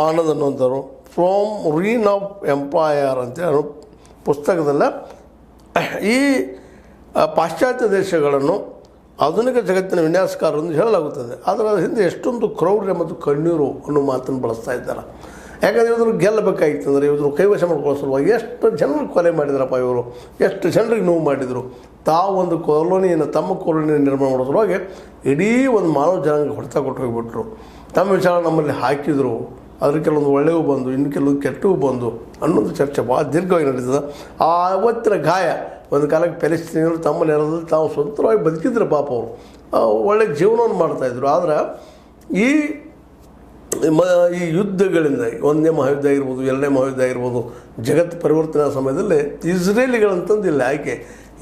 ಆನಂದ್ ಅನ್ನುವಂಥವ್ರು from reign of empire ಅಂತೇಳಿ ಪುಸ್ತಕದಲ್ಲ ಈ ಪಾಶ್ಚಾತ್ಯ ದೇಶಗಳನ್ನು ಆಧುನಿಕ ಜಗತ್ತಿನ ವಿನ್ಯಾಸಕಾರರು ಎಂದು ಹೇಳಲಾಗುತ್ತದೆ. ಆದರೆ ಅದರ ಹಿಂದೆ ಎಷ್ಟೊಂದು ಕ್ರೌರ್ಯ ಮತ್ತು ಕಣ್ಣೀರು ಅನ್ನೋ ಮಾತನ್ನು ಬಳಸ್ತಾ ಇದ್ದಾರೆ. ಯಾಕಂದರೆ ಇವರು ಗೆಲ್ಲಬೇಕಾಗಿತ್ತು ಅಂದರೆ ಇವರು ಕೈವಶ ಮಾಡ್ಕೊಳ್ಳೋ ಸಲುವಾಗಿ ಎಷ್ಟು ಜನರು ಕೊಲೆ ಮಾಡಿದ್ರಪ್ಪ, ಇವರು ಎಷ್ಟು ಜನರಿಗೆ ನೋವು ಮಾಡಿದರು. ತಾವು ಒಂದು ಕಾಲೋನಿಯನ್ನು ತಮ್ಮ ಕಾಲೋನಿಯನ್ನು ನಿರ್ಮಾಣ ಮಾಡೋ ಸಲುವಾಗಿ ಇಡೀ ಒಂದು ಮಾನವ ಜನಾಂಗ ಹೊಡೆತ ಕೊಟ್ಟು ಹೋಗಿಬಿಟ್ರು. ತಮ್ಮ ವಿಚಾರ ನಮ್ಮಲ್ಲಿ ಹಾಕಿದರು, ಅದ್ರ ಕೆಲವೊಂದು ಒಳ್ಳೆಯವು ಬಂದು ಇನ್ನು ಕೆಲವೊಂದು ಕೆಟ್ಟವು ಬಂದು ಅನ್ನೋದು ಚರ್ಚೆ ಭಾಳ ದೀರ್ಘವಾಗಿ ನಡೀತದೆ. ಆ ಅವತ್ತಿನ ಗಾಯ ಒಂದು ಕಾಲಕ್ಕೆ ಪ್ಯಾಲೆಸ್ತೀನಿಯರು ತಮ್ಮ ನೆಲದಲ್ಲಿ ತಾವು ಸ್ವತಂತ್ರವಾಗಿ ಬದುಕಿದ್ರು. ಪಾಪ ಅವರು ಒಳ್ಳೆಯ ಜೀವನವನ್ನು ಮಾಡ್ತಾಯಿದ್ರು. ಆದರೆ ಈ ಯುದ್ಧಗಳಿಂದ 1ನೇ ಮಹಾಯುದ್ಧ ಆಗಿರ್ಬೋದು, 2ನೇ ಮಹಾಯುದ್ಧ ಆಗಿರ್ಬೋದು, ಜಗತ್ತು ಪರಿವರ್ತನೆ ಸಮಯದಲ್ಲಿ ಇಸ್ರೇಲಿಗಳಂತಂದು ಇಲ್ಲಿ ಆಯ್ಕೆ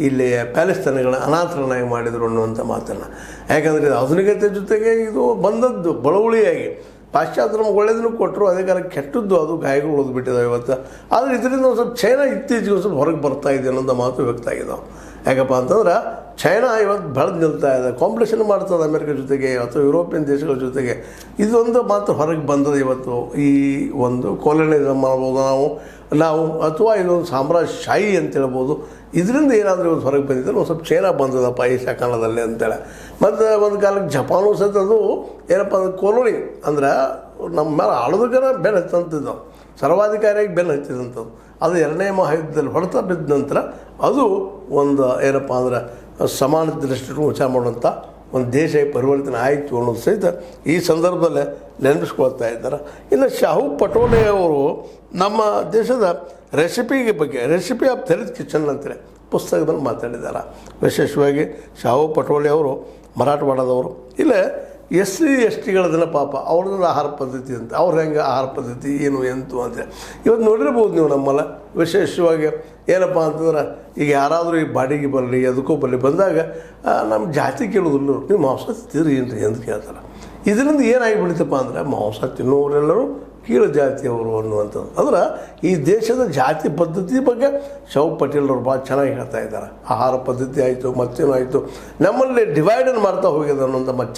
ಇಲ್ಲಿ ಪ್ಯಾಲೆಸ್ತೈನ್ಗಳನ್ನ ಅನಾಥರನ್ನಾಗಿ ಮಾಡಿದರು ಅನ್ನುವಂಥ ಮಾತನ್ನು. ಯಾಕಂದರೆ ಇದು ಆಧುನಿಕತೆ ಜೊತೆಗೆ ಇದು ಬಂದದ್ದು ಬಳವಳಿಯಾಗಿ. ಪಾಶ್ಚಾತ್ಯ ನಮ್ಗೆ ಒಳ್ಳೆಯದನ್ನು ಕೊಟ್ಟರು, ಅದೇ ಕಾಲ ಕೆಟ್ಟದ್ದು ಅದು ಗಾಯಗಳು ಉಳಿದ್ಬಿಟ್ಟಿದ್ದಾವೆ ಇವತ್ತು. ಆದರೆ ಇದರಿಂದ ಒಂದು ಸ್ವಲ್ಪ ಚೈನಾ ಇತ್ತೀಚೆಗೆ ಒಂದು ಸ್ವಲ್ಪ ಹೊರಗೆ ಬರ್ತಾ ಇದೆ ಅನ್ನೋದು ಮಾತು ವ್ಯಕ್ತ ಆಗಿದ್ದಾವೆ. ಯಾಕಪ್ಪ ಅಂತಂದ್ರೆ ಚೈನಾ ಇವತ್ತು ಬೆಳೆದು ನಿಲ್ತಾ ಇದೆ, ಕಾಂಪಿಟೇಷನ್ ಮಾಡ್ತದೆ ಅಮೆರಿಕ ಜೊತೆಗೆ ಅಥವಾ ಯುರೋಪಿಯನ್ ದೇಶಗಳ ಜೊತೆಗೆ. ಇದೊಂದು ಮಾತು ಹೊರಗೆ ಬಂದದ ಇವತ್ತು. ಈ ಒಂದು ಕೊಲೋನಿಸಮ್ ಮಾಡ್ಬೋದು ನಾವು ಅಥವಾ ಇದೊಂದು ಸಾಮ್ರಾಜ್ಯಶಾಹಿ ಅಂತ ಹೇಳ್ಬೋದು. ಇದರಿಂದ ಏನಾದರೂ ಇವತ್ತು ಹೊರಗೆ ಬಂದಿದ್ದರೆ ಒಂದು ಸ್ವಲ್ಪ ಚೈನಾ ಬಂದದಪ್ಪ ಏಷ್ಯಾ ಖಂಡದಲ್ಲಿ ಅಂತೇಳಿ. ಮತ್ತು ಒಂದು ಕಾಲಕ್ಕೆ ಜಪಾನು ಸಹಿತ ಅದು ಏನಪ್ಪ ಅಂದ್ರೆ ಕೊಲೋನಿ ಅಂದ್ರೆ ನಮ್ಮ ಮೇಲೆ ಆಳೋದಕ್ಕರ ಬೆನ್ನು ಹತ್ತಂತಿದ್ದವು, ಸರ್ವಾಧಿಕಾರಿಯಾಗಿ ಬೆನ್ನು ಹತ್ತಿದಂಥದ್ದು. ಅದು 2ನೇ ಮಹಾಯುದ್ಧದಲ್ಲಿ ಹೊಡೆತ ಬಿದ್ದ ನಂತರ ಅದು ಒಂದು ಏನಪ್ಪ ಅಂದ್ರೆ ಸಮಾನ ದೃಷ್ಟಿಯನ್ನು ವಿಚಾರ ಮಾಡುವಂಥ ಒಂದು ದೇಶ ಪರಿವರ್ತನೆ ಆಯಿತು ಅನ್ನೋದು ಸಹಿತ ಈ ಸಂದರ್ಭದಲ್ಲೇ ನೆನಪಿಸ್ಕೊಳ್ತಾ ಇದ್ದಾರೆ. ಇನ್ನು ಶಾಹು ಪಟೋಲೆ ಅವರು ನಮ್ಮ ದೇಶದ ರೆಸಿಪಿ ಆಫ್ ಹೆಲ್ತ್ ಕಿಚನ್ ಅಂತೇಳಿ ಪುಸ್ತಕದಲ್ಲಿ ಮಾತಾಡಿದ್ದಾರೆ. ವಿಶೇಷವಾಗಿ ಶಾಹು ಪಟೋಲೆ ಅವರು ಮರಾಠವಾಡದವರು. ಇಲ್ಲೇ SC/STಗಳದನ್ನ ಪಾಪ ಅವ್ರದ್ದು ಆಹಾರ ಪದ್ಧತಿ ಅಂತ, ಅವ್ರು ಹೆಂಗೆ ಆಹಾರ ಪದ್ಧತಿ ಏನು ಎಂತು ಅಂತೇಳಿ ಇವತ್ತು ನೋಡಿರ್ಬೋದು ನೀವು. ನಮ್ಮಲ್ಲ ವಿಶೇಷವಾಗಿ ಏನಪ್ಪ ಅಂತಂದ್ರೆ ಈಗ ಯಾರಾದರೂ ಈ ಬಾಡಿಗೆ ಬರಲಿ ಅದಕ್ಕೂ ಬರಲಿ ಬಂದಾಗ ನಮ್ಮ ಜಾತಿ ಕೇಳೋದಿಲ್ಲ, ನೀವು ಮಾಂಸ ತಿಂತೀರಿ ಏನ್ರಿ ಅಂತ ಕೇಳ್ತಾರೆ. ಇದರಿಂದ ಏನಾಗಿಬಿಡ್ತಪ್ಪ ಅಂದರೆ ಮಾಂಸ ತಿನ್ನೋರೆಲ್ಲರೂ ಕೀಳು ಜಾತಿಯವರು ಅನ್ನುವಂಥದ್ದು. ಅಂದ್ರೆ ಈ ದೇಶದ ಜಾತಿ ಪದ್ಧತಿ ಬಗ್ಗೆ ಶಾಹು ಪಟೇಲ್ರವ್ರು ಭಾಳ ಚೆನ್ನಾಗಿ ಹೇಳ್ತಾ ಇದ್ದಾರೆ. ಆಹಾರ ಪದ್ಧತಿ ಆಯಿತು, ಮತ್ತೇನು ಆಯಿತು, ನಮ್ಮಲ್ಲಿ ಡಿವೈಡನ್ನು ಮಾಡ್ತಾ ಹೋಗಿದೆ ಅನ್ನೋಂಥ ಮತ್ತು